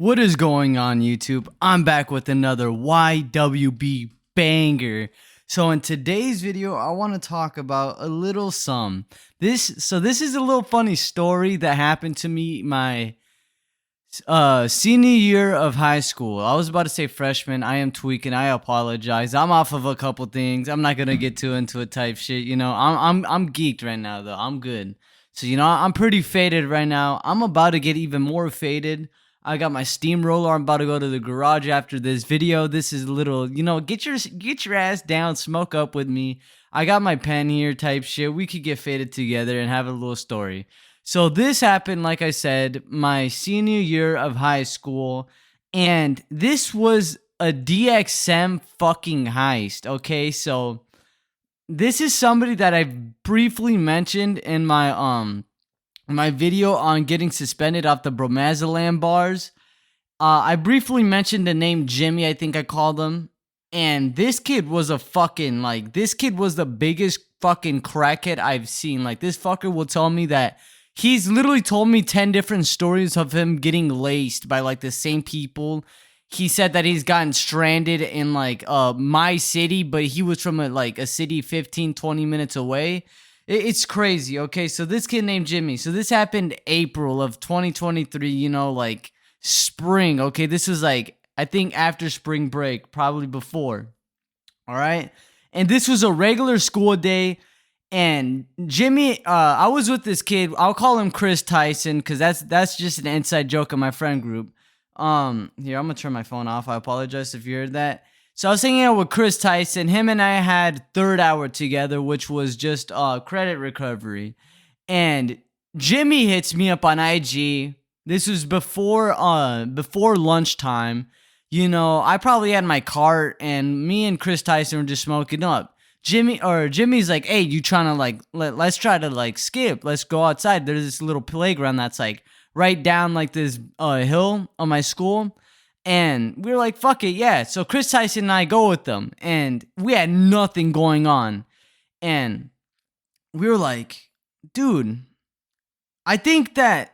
What is going on, YouTube? I'm back with another YWB banger. So in today's video, I want to talk about a little this is a little funny story that happened to me my senior year of high school. I was about to say freshman. I am tweaking. I apologize. I'm off of a couple things. I'm not gonna get too into it type shit. You know, I'm geeked right now though. I'm good. So you know, I'm pretty faded right now. I'm about to get even more faded. I got my steamroller. I'm about to go to the garage after this video. This is a little, you know, get your ass down, smoke up with me. I got my pen here type shit. We could get faded together and have a little story. So this happened, like I said, my senior year of high school, and this was a DXM fucking heist, okay? So this is somebody that I briefly mentioned in my video on getting suspended off the bromazolam bars. I briefly mentioned the name Jimmy, I think I called him. And this kid was this kid was the biggest fucking crackhead I've seen. Like, this fucker will tell me that he's literally told me 10 different stories of him getting laced by like the same people. He said that he's gotten stranded in like my city, but he was from a city 15-20 minutes away. It's crazy, okay? So this kid named Jimmy. So this happened April of 2023, you know, like spring, okay? This was like, I think after spring break, probably before, all right? And this was a regular school day, and Jimmy, I was with this kid. I'll call him Chris Tyson, because that's just an inside joke in my friend group. Here, I'm going to turn my phone off. I apologize if you heard that. So I was hanging out with Chris Tyson. Him and I had third hour together, which was just credit recovery. And Jimmy hits me up on IG. This was before lunchtime. You know, I probably had my cart, and me and Chris Tyson were just smoking up. Jimmy's like, "Hey, you trying to like let's try to like skip. Let's go outside. There's this little playground that's like right down like this hill on my school." And we were like, fuck it, yeah. So Chris Tyson and I go with them, and we had nothing going on. And we were like, dude, I think they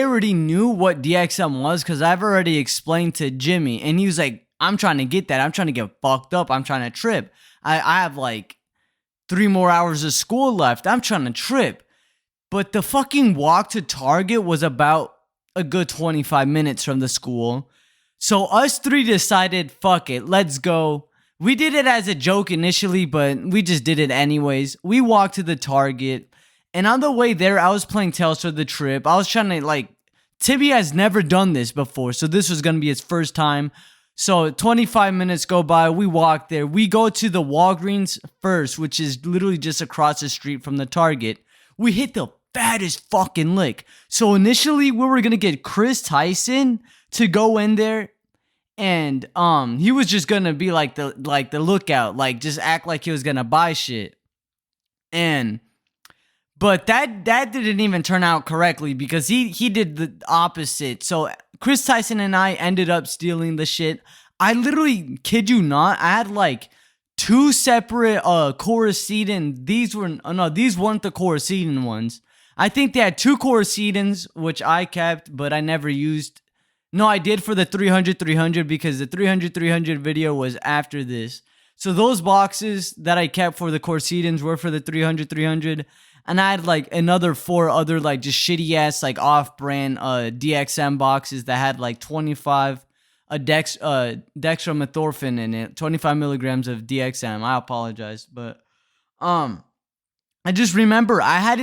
already knew what DXM was, because I've already explained to Jimmy. And he was like, I'm trying to get that. I'm trying to get fucked up. I'm trying to trip. I have like 3 more hours of school left. I'm trying to trip. But the fucking walk to Target was about a good 25 minutes from the school. So us three decided, fuck it, let's go. We did it as a joke initially, but we just did it anyways. We walked to the Target, and on the way there, I was playing Tales for the Trip. I was trying to, like, Tibby has never done this before, so this was going to be his first time. So 25 minutes go by, we walk there. We go to the Walgreens first, which is literally just across the street from the Target. We hit the fattest fucking lick. So initially we were gonna get Chris Tyson to go in there, and he was just gonna be like the lookout, like just act like he was gonna buy shit. But that didn't even turn out correctly, because he did the opposite. So Chris Tyson and I ended up stealing the shit. I literally, kid you not, I had like 2 separate Coracetin. These weren't the Coracetin ones. I think they had 2 Coraceidans, which I kept, but I never used. No, I did for the 300-300, because the 300-300 video was after this. So those boxes that I kept for the Coraceidans were for the 300-300. And I had like another 4 other like just shitty ass like off-brand DXM boxes that had like 25 dextromethorphan in it, 25 milligrams of DXM. I apologize, but I just remember I had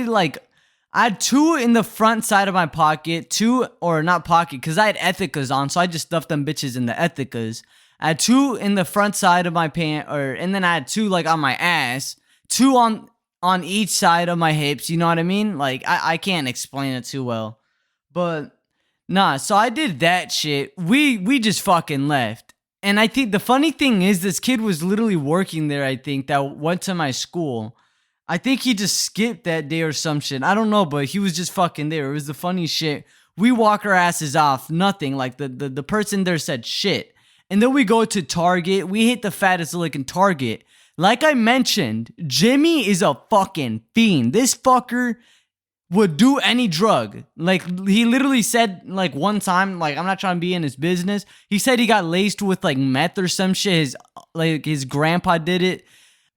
2 in the front side of my pocket, 2, or not pocket, because I had Ethicas on, so I just stuffed them bitches in the Ethicas. I had 2 in the front side of my pant, and then I had 2 like on my ass, 2 on each side of my hips, you know what I mean? Like, I can't explain it too well. But, nah, so I did that shit. We just fucking left. And I think the funny thing is, this kid was literally working there, I think, that went to my school. I think he just skipped that day or some shit. I don't know, but he was just fucking there. It was the funniest shit. We walk our asses off, nothing. Like, the person there said shit. And then we go to Target. We hit the fattest lick in Target. Like I mentioned, Jimmy is a fucking fiend. This fucker would do any drug. Like, he literally said, like, one time, like, I'm not trying to be in his business. He said he got laced with, like, meth or some shit. His grandpa did it.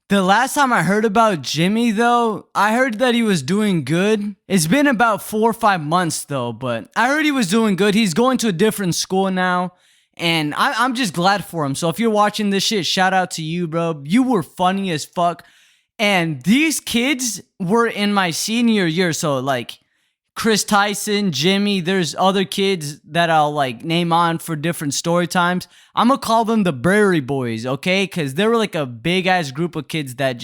The last time I heard about Jimmy, though, I heard that he was doing good. It's been about 4 or 5 months, though, but I heard he was doing good. He's going to a different school now, and I'm just glad for him. So if you're watching this shit, shout out to you, bro. You were funny as fuck. And these kids were in my senior year. So, like, Chris Tyson, Jimmy, there's other kids that I'll, like, name on for different story times. I'm going to call them the Prairie Boys, okay? Because they were, like, a big-ass group of kids that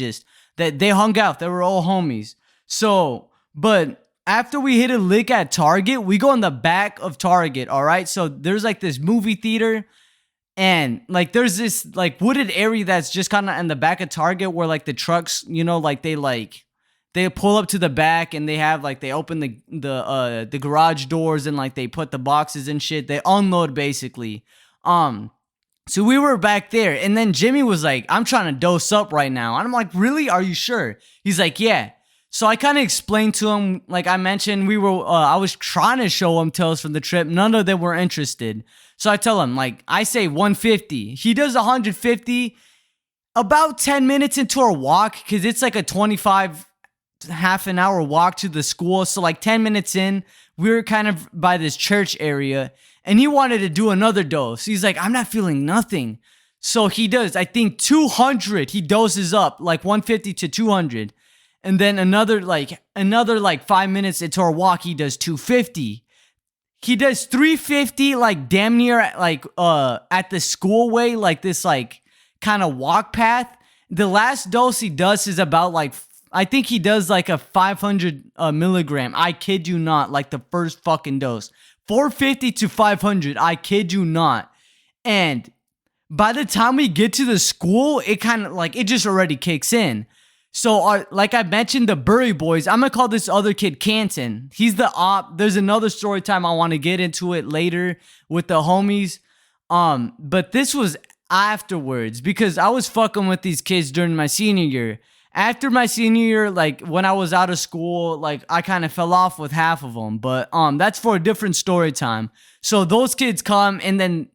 they hung out. They were all homies. So, but after we hit a lick at Target, we go in the back of Target, all right? So, there's, like, this movie theater. And, like, there's this, like, wooded area that's just kind of in the back of Target where, like, the trucks, you know, like, they pull up to the back and they have, like, they open the garage doors and, like, they put the boxes and shit. They unload, basically. So we were back there. And then Jimmy was like, I'm trying to dose up right now. And I'm like, really? Are you sure? He's like, yeah. So I kind of explained to him, like I mentioned, I was trying to show him Tales from the Trip. None of them were interested. So I tell him, like, I say 150. He does 150 about 10 minutes into our walk, because it's like a 25, half an hour walk to the school. So like 10 minutes in, we were kind of by this church area, and he wanted to do another dose. He's like, I'm not feeling nothing. So he does, I think 200, he doses up, like 150 to 200. And then another 5 minutes into our walk, he does 250. He does 350, like, damn near, like, at the school way, like, this, like, kind of walk path. The last dose he does is about, like, I think he does, like, a 500 milligram. I kid you not, like, the first fucking dose. 450 to 500, I kid you not. And by the time we get to the school, it kind of, like, it just already kicks in. So, like I mentioned, the Prairie Boys, I'm going to call this other kid Canton. He's the op. There's another story time. I want to get into it later with the homies. But this was afterwards, because I was fucking with these kids during my senior year. After my senior year, like, when I was out of school, like, I kind of fell off with half of them. But that's for a different story time. So those kids come, and then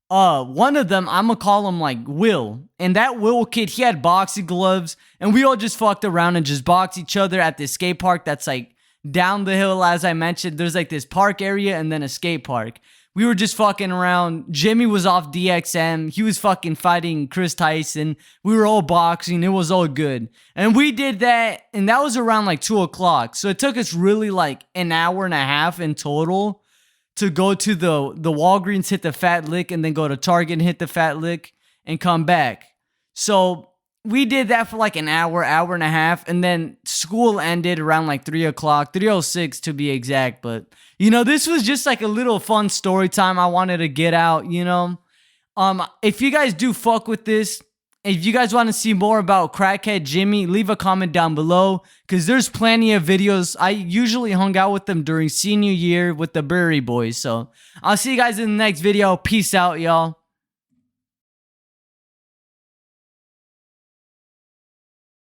one of them, I'm gonna call him, like, Will. And that Will kid, he had boxing gloves, and we all just fucked around and just boxed each other at this skate park that's, like, down the hill. As I mentioned, there's, like, this park area and then a skate park. We were just fucking around. Jimmy was off DXM. He was fucking fighting Chris Tyson. We were all boxing. It was all good. And we did that, and that was around, like, 2 o'clock. So it took us really, like, an hour and a half in total to go to the Walgreens, hit the Fat Lick, and then go to Target and hit the Fat Lick and come back. So we did that for like an hour and a half, and then school ended around like 3 o'clock, 3:06 to be exact. But, you know, this was just like a little fun story time I wanted to get out, you know. If you guys do fuck with this, if you guys want to see more about Crackhead Jimmy, leave a comment down below, because there's plenty of videos. I usually hung out with them during senior year with the Prairie Boys. So I'll see you guys in the next video. Peace out, y'all.